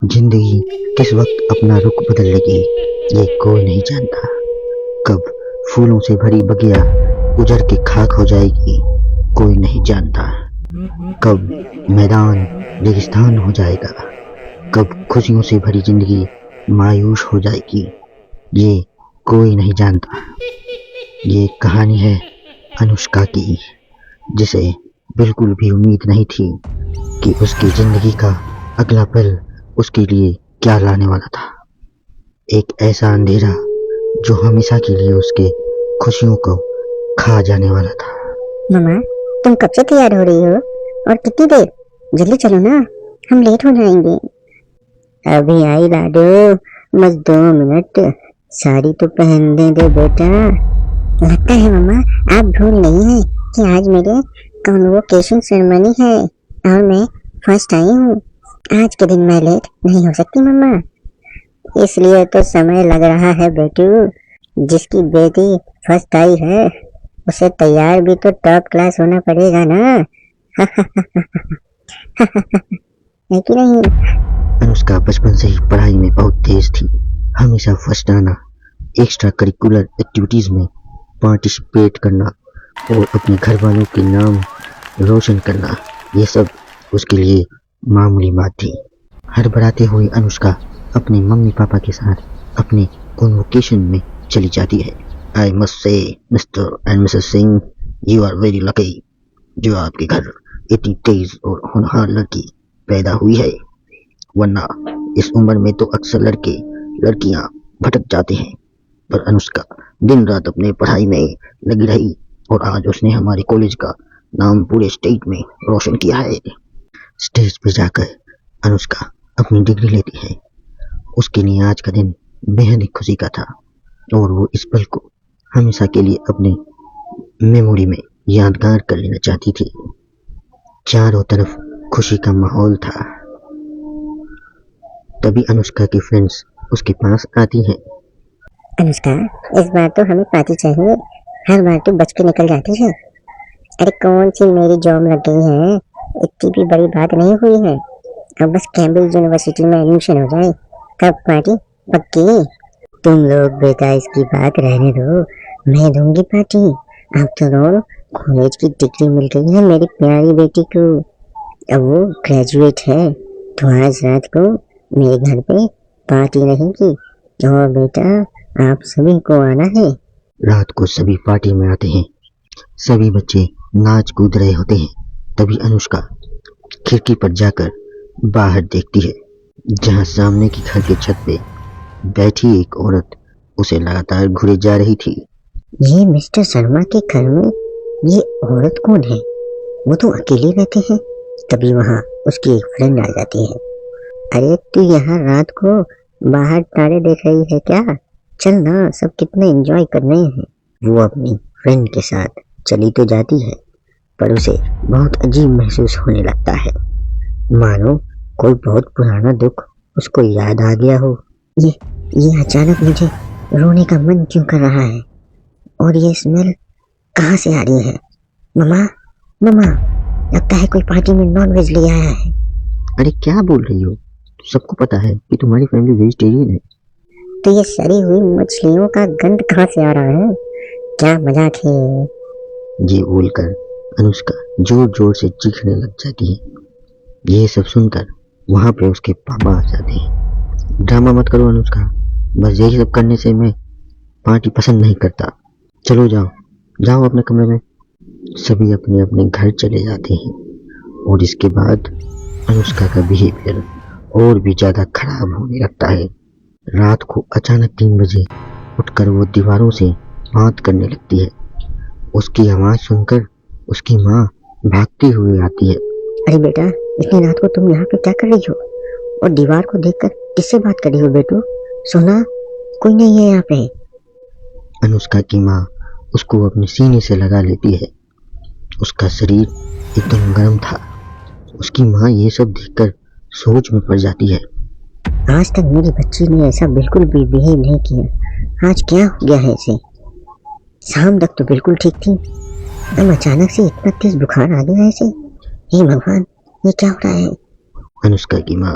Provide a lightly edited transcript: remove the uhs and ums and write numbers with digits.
जिंदगी किस वक्त अपना रुख बदल लेगी ये कोई नहीं जानता। कब फूलों से भरी बगिया उजड़ के खाक हो जाएगी कोई नहीं जानता। कब मैदान रेगिस्तान हो जाएगा, कब खुशियों से भरी जिंदगी मायूस हो जाएगी ये कोई नहीं जानता। ये कहानी है अनुष्का की, जिसे बिल्कुल भी उम्मीद नहीं थी कि उसकी जिंदगी का अगला पल उसके लिए क्या लाने वाला था। एक ऐसा अंधेरा जो हमेशा के लिए उसके खुशियों को खा जाने वाला था। मम्मा, तुम कब से तैयार हो रही हो और कितनी देर? जल्दी चलो ना, हम लेट हो जाएंगे। अभी आई लाडो, बस 2 मिनट। साड़ी तो पहन दे बेटा। लगता है मम्मा आप भूल नहीं है कि आज मेरे कॉन्वोकेशन सेरेमनी है और मैं फर्स्ट आई हूँ। आज के दिन मैं लेट नहीं हो सकती मम्मा, इसलिए तो समय लग रहा है बेटू। जिसकी बेटी फर्स्ट आई है उसे तैयार भी तो टॉप क्लास होना पड़ेगा ना। है कि नहीं? अनुष्का बचपन से ही पढ़ाई में बहुत तेज थी। हमेशा फर्स्ट आना, एक्स्ट्रा करिकुलर एक्टिविटीज में पार्टिसिपेट करना और अपने घर वालों के नाम रोशन करना, ये सब उसके लिए मामूली बात थी। हड़बड़ाते हुए अनुष्का अपने मम्मी पापा के साथ अपने कॉन्वोकेशन में चली जाती है। I must say Mr and Mrs Singh, you are very lucky जो आपके घर इतनी तेज और होनहार लड़की पैदा हुई है, वरना इस उम्र में तो अक्सर लड़के लड़कियां भटक जाते हैं। पर अनुष्का दिन रात अपने पढ़ाई में लगी रही और आज उसने हमारे कॉलेज का नाम पूरे स्टेट में रोशन किया है। स्टेज पे जाकर अनुष्का अपनी डिग्री लेती है। उसके लिए आज का दिन बेहद ही खुशी का था और वो इस पल को हमेशा के लिए अपने मेमोरी में यादगार कर लेना चाहती थी। चारों तरफ खुशी का माहौल था। तभी अनुष्का की फ्रेंड्स उसके पास आती हैं। अनुष्का, इस बार तो हमें पार्टी चाहिए। हर बार तो बच के निकल जाती है। अरे कौन सी मेरी जॉब लग गई है, इतनी भी बड़ी बात नहीं हुई है। अब बस कैम्ब्रिज यूनिवर्सिटी में एडमिशन हो जाए तब पार्टी पक्की। तुम लोग बेटा इसकी बात रहने दो, मैं दूंगी पार्टी। आफ्टर ऑल कॉलेज की डिग्री मिल गई है मेरी प्यारी बेटी को, अब वो ग्रेजुएट है। तो आज रात को मेरे घर पे पार्टी रहेगी और बेटा आप सभी को आना है। रात को सभी पार्टी में आते हैं, सभी बच्चे नाच कूद रहे होते हैं। तभी अनुष्का खिड़की पर जाकर बाहर देखती है, जहां सामने की घर के छत पे बैठी एक औरत उसे लगातार घूरे जा रही थी। ये मिस्टर शर्मा के घर में ये औरत कौन है? वो तो अकेले रहते हैं। तभी वहाँ उसकी एक फ्रेंड आ जाती है। अरे तू यहाँ रात को बाहर तारे देख रही है क्या? चल ना, सब कितने एंजॉय कर रहे हैं। वो अपनी फ्रेंड के साथ चली तो जाती है, पर उसे बहुत अजीब महसूस होने लगता है, मानो कोई बहुत पुराना दुख उसको याद आ गया हो। ये अचानक मुझे रोने का मन क्यों कर रहा है? और ये स्मेल कहाँ से आ रही है? मम्मा, मम्मा, लगता है कोई पार्टी में नॉन वेज ले आया है। अरे क्या बोल रही हो? सबको पता है कि तुम्हारी फैमिली वेजिटेरियन है। तो ये सड़ी हुई मछलियों का गंध कहाँ से आ रहा है? क्या मजाक है? ये बोलकर अनुष्का जोर जोर से चीखने लग जाती है। ये सब सुनकर वहां पे उसके पापा आ जाते हैं। ड्रामा मत करो अनुष्का, बस यही सब करने से मैं पार्टी पसंद नहीं करता। चलो जाओ जाओ अपने कमरे में। सभी अपने अपने घर चले जाते हैं और इसके बाद अनुष्का का बिहेवियर और भी ज्यादा खराब होने लगता है। रात को अचानक 3 बजे उठकर वो दीवारों से बात करने लगती है। उसकी आवाज सुनकर उसकी माँ भागती हुई आती है। अरे बेटा, इतनी रात को तुम यहाँ पे क्या कर रही हो और दीवार को देखकर किससे बात कर रही हो बेटू? सोना, कोई नहीं है यहाँ पे। अनुष्का की माँ उसको अपने सीने से लगा लेती है। उसका शरीर एकदम गर्म था। उसकी माँ ये सब देखकर सोच में पड़ जाती है। आज तक मेरी बच्ची ने ऐसा बिल्कुल भी बिहेव नहीं किया, आज क्या हो गया है इसे? शाम तक तो बिल्कुल ठीक थी, अब अचानक से इतना तेज बुखार आ गया है इसे। हे भगवान, ये क्या हो रहा है? अनुष्का की माँ